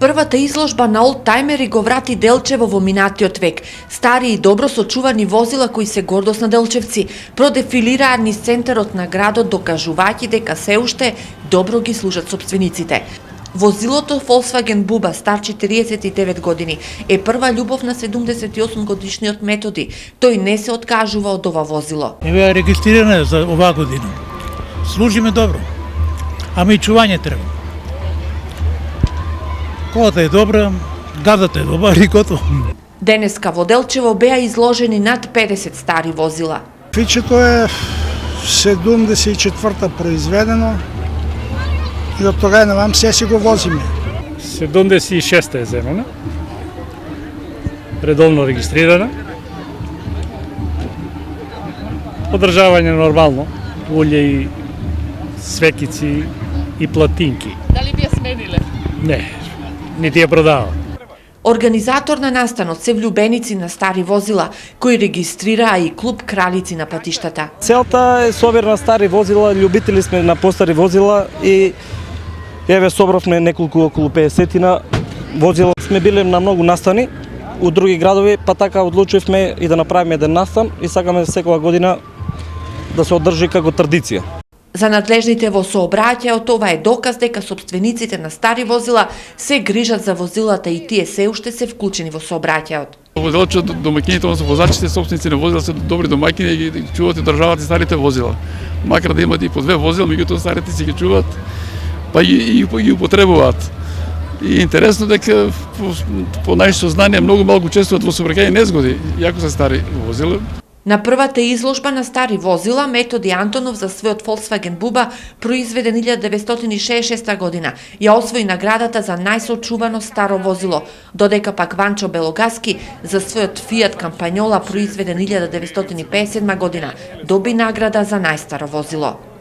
Првата изложба на олдтаймери го врати Делчево во минатиот век. Стари и добро сочувани возила кои се гордост на делчевци продефилираа низ центарот на градот, докажувајќи дека се уште добро ги служат сопствениците. Возилото Volkswagen Buba, стар 49 години, е прва љубов на 78 годишниот Методи. Тој не се откажува од ова возило. Еве регистрирана за оваа година. Служиме добро, ама и чување треба. Колата е добра, газата е добра и готово. Денеска во Делчево беа изложени над 50 стари возила. Фичето е 74-та произведено и од тога навам се си го возиме. 76-та е земена, редовно регистрирана, одржавање нормално, улје и свекици и платинки. Дали би ја смениле? Не, нити ја продава. Организатор на настанот се влюбеници на стари возила, кои регистрираа и клуб Кралици на патиштата. Целта е собир на стари возила, љубители сме на постари возила и еве собравме неколку околу 50-тина возила. Сме биле на многу настани у други градови, па така одлучивме и да направиме еден настан и сакаме секоја година да се одржи како традиција. За надлежните во сообраќајот ова е доказ дека сопствениците на стари возила се грижат за возилата и тие се уште се вклучени во сообраќајот. Во Делчево домаќините, односно возачите, собственици на возила се добри домаќини и ги чуваат и одржаваат и старите возила. Макар да имат и по две возила, меѓутоа старите си ги чуваат, па и ги употребуваат. И интересно дека по најше сознание многу малку учествуваат во сообраќајни незгоди, иако се стари возила. На првата изложба на стари возила Методи Антонов за својот Volkswagen Buba, произведен 1966 година, ја освои наградата за најсочувано старо возило, додека пак Ванчо Белогаски за својот Fiat Campagnola, произведен 1957 година, доби награда за најстаро возило.